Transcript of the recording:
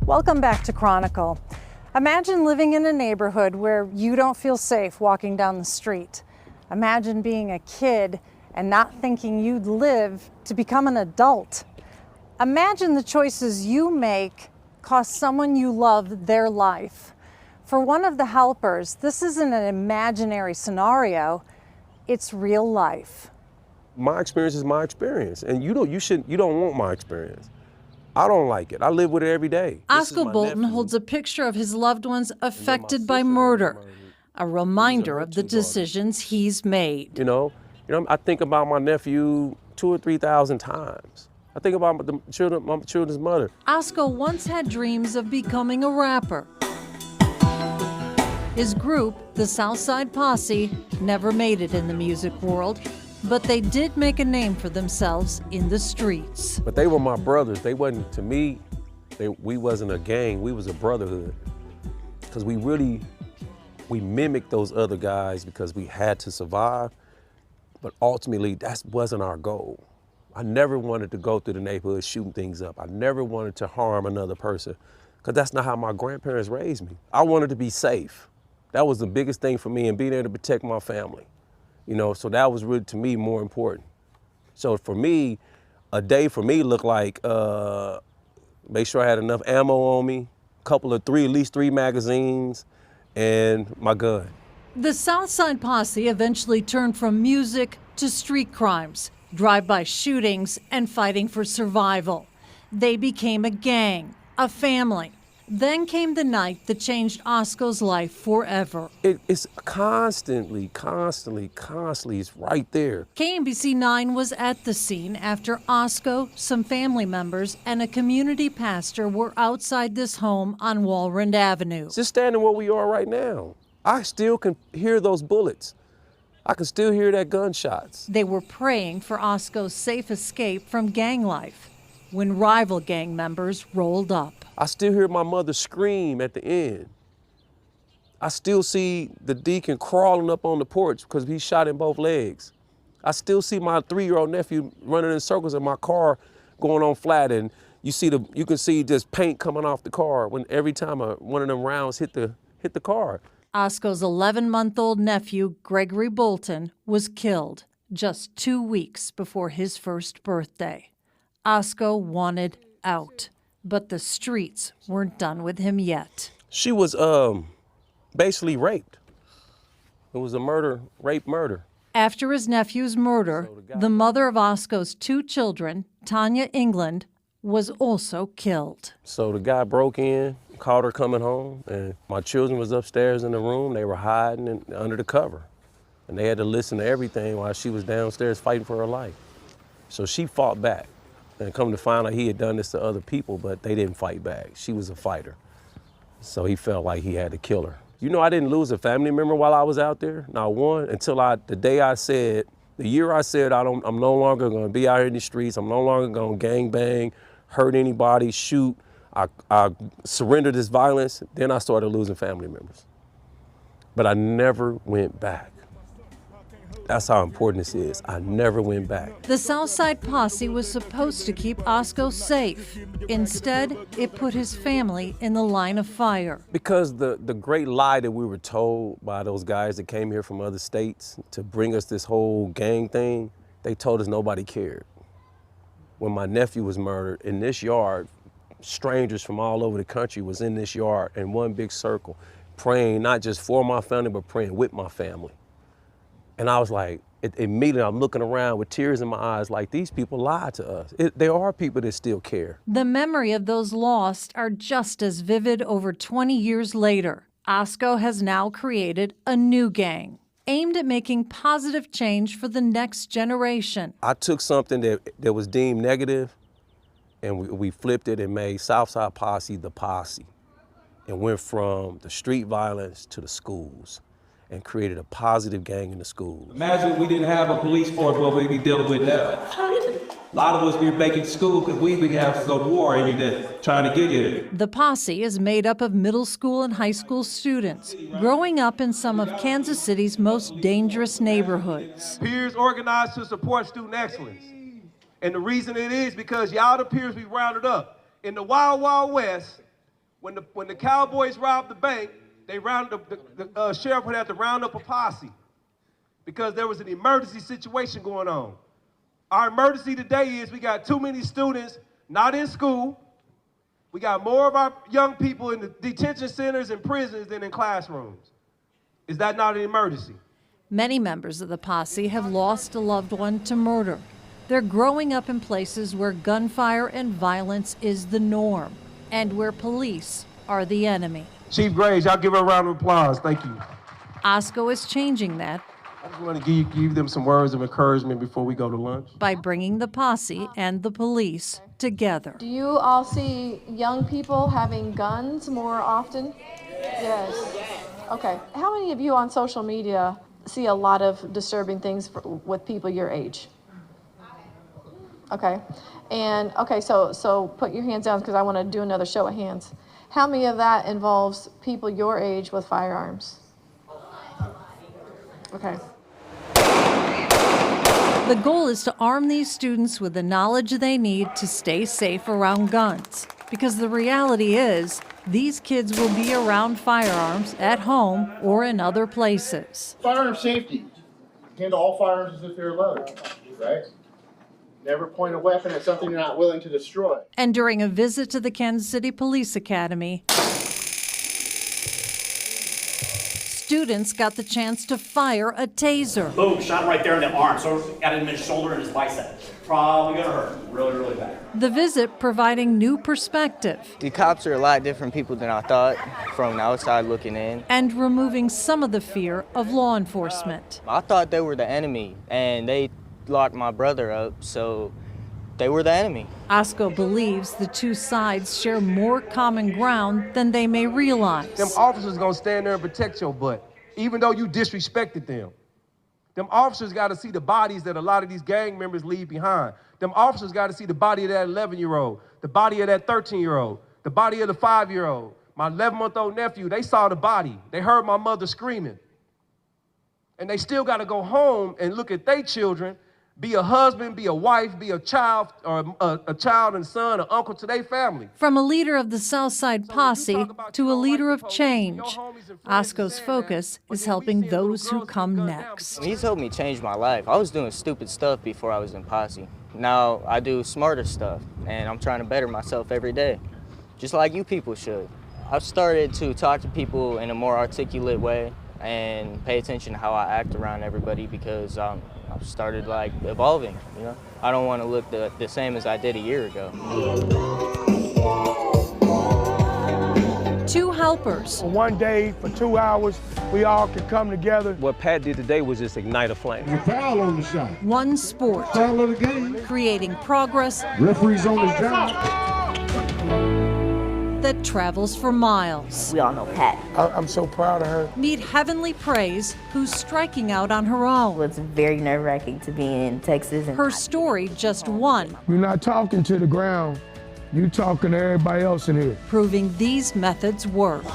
Welcome back to Chronicle. Imagine living in a neighborhood where you don't feel safe walking down the street. Imagine being a kid and not thinking you'd live to become an adult. Imagine the choices you make cost someone you love their life. For one of the helpers, this isn't an imaginary scenario, it's real life. My experience is my experience, and you don't want my experience. I don't like it. I live with it every day. Osco Bolton holds a picture of his loved ones affected by murder, a reminder of the decisions he's made. You know, I think about my nephew 2,000 or 3,000 times. I think about my children's mother. Osco once had dreams of becoming a rapper. His group, the Southside Posse, never made it in the music world, but they did make a name for themselves in the streets. But they were my brothers. They wasn't, to me, we wasn't a gang, we was a brotherhood. Because we mimicked those other guys because we had to survive, but ultimately that wasn't our goal. I never wanted to go through the neighborhood shooting things up. I never wanted to harm another person, because that's not how my grandparents raised me. I wanted to be safe. That was the biggest thing for me, and being able to protect my family. So that was really, to me, more important. So for me, a day for me looked like make sure I had enough ammo on me, at least three magazines, and my gun. The Southside Posse eventually turned from music to street crimes, drive-by shootings, and fighting for survival. They became a gang, a family. Then came the night that changed Osco's life forever. It's constantly, it's right there. KMBC 9 was at the scene after Osco, some family members, and a community pastor were outside this home on Walrand Avenue. Just standing where we are right now, I still can hear those bullets. I can still hear that gunshots. They were praying for Osco's safe escape from gang life when rival gang members rolled up. I still hear my mother scream at the end. I still see the deacon crawling up on the porch because he's shot in both legs. I still see my 3-year-old nephew running in circles in my car going on flat, and you can see just paint coming off the car when every time one of them rounds hit the car. Osco's 11-month-old nephew, Gregory Bolton, was killed just 2 weeks before his first birthday. Osco wanted out, but the streets weren't done with him yet. She was basically raped. It was a rape murder. After his nephew's murder, the mother of Osco's 2 children, Tanya England, was also killed. So the guy broke in, caught her coming home, and my children was upstairs in the room. They were hiding under the cover, and they had to listen to everything while she was downstairs fighting for her life. So she fought back, and come to find out he had done this to other people, but they didn't fight back. She was a fighter, so he felt like he had to kill her. I didn't lose a family member while I was out there, not one, until the year I said I'm no longer gonna be out here in the streets, I'm no longer gonna gang bang, hurt anybody, shoot. I surrendered this violence, then I started losing family members. But I never went back. That's how important this is. I never went back. The Southside Posse was supposed to keep Osco safe. Instead, it put his family in the line of fire. Because the great lie that we were told by those guys that came here from other states to bring us this whole gang thing, they told us nobody cared. When my nephew was murdered in this yard, strangers from all over the country was in this yard in one big circle, praying not just for my family, but praying with my family. And I was like, immediately I'm looking around with tears in my eyes like, these people lied to us. There are people that still care. The memory of those lost are just as vivid over 20 years later. Osco has now created a new gang aimed at making positive change for the next generation. I took something that was deemed negative, and we flipped it and made Southside Posse the posse, and went from the street violence to the schools, and created a positive gang in the schools. Imagine we didn't have a police force what we'd be dealing with now. A lot of us be making school because we would have to go to war every day trying to get here. The posse is made up of middle school and high school students growing up in some of Kansas City's most dangerous neighborhoods. Peers organized to support student excellence. And the reason it is because y'all the peers we rounded up. In the Wild Wild West, when the Cowboys robbed the bank, they the sheriff would have to round up a posse because there was an emergency situation going on. Our emergency today is we got too many students not in school. We got more of our young people in the detention centers and prisons than in classrooms. Is that not an emergency? Many members of the posse have lost a loved one to murder. They're growing up in places where gunfire and violence is the norm and where police are the enemy. Chief Graves, y'all give her a round of applause. Thank you. OSCO is changing that I just want to give them some words of encouragement before we go to lunch. by bringing the posse and the police together. Do you all see young people having guns more often? Yes. Okay. How many of you on social media see a lot of disturbing things with people your age? Okay. And okay, so put your hands down because I want to do another show of hands. How many of that involves people your age with firearms? Okay. The goal is to arm these students with the knowledge they need to stay safe around guns. Because the reality is, these kids will be around firearms at home or in other places. Firearm safety. Handle all firearms as if they're loaded, right? Never point a weapon at something you're not willing to destroy. And during a visit to the Kansas City Police Academy, students got the chance to fire a taser. Boom, shot him right there in the arm. So got him in his shoulder and his bicep. Probably gonna hurt really, really bad. The visit providing new perspective The cops are a lot different people than I thought from the outside looking in. and removing some of the fear of law enforcement. I thought they were the enemy, and they locked my brother up, so they were the enemy. OSCO believes the two sides share more common ground than they may realize. Them officers gonna stand there and protect your butt, even though you disrespected them. Them officers gotta see the bodies that a lot of these gang members leave behind. Them officers gotta see the body of that 11-year-old, the body of that 13-year-old, the body of the 5-year-old. My 11-month-old nephew, they saw the body. They heard my mother screaming. And they still gotta go home and look at their children, be a husband, be a wife, be a child, or a child and son, or uncle to their family. From a leader of the Southside Posse to a leader of change, OSCO's focus is helping those who come next. He's helped me change my life. I was doing stupid stuff before I was in Posse. Now I do smarter stuff, and I'm trying to better myself every day, just like you people should. I've started to talk to people in a more articulate way and pay attention to how I act around everybody because I've started like evolving, you know? I don't want to look the same as I did a year ago. Two helpers, One day for 2 hours, we all could come together. What Pat did today was just ignite a flame. There's a foul on the shot. one sport, Foul of the game. creating progress Referee's on his job. that travels for miles. We all know Pat. I'm so proud of her. Meet Heavenly Praise, who's striking out on her own. It's very nerve-wracking to be in Texas. And Her story just one, You're not talking to the ground. You talking to everybody else in here. proving these methods work.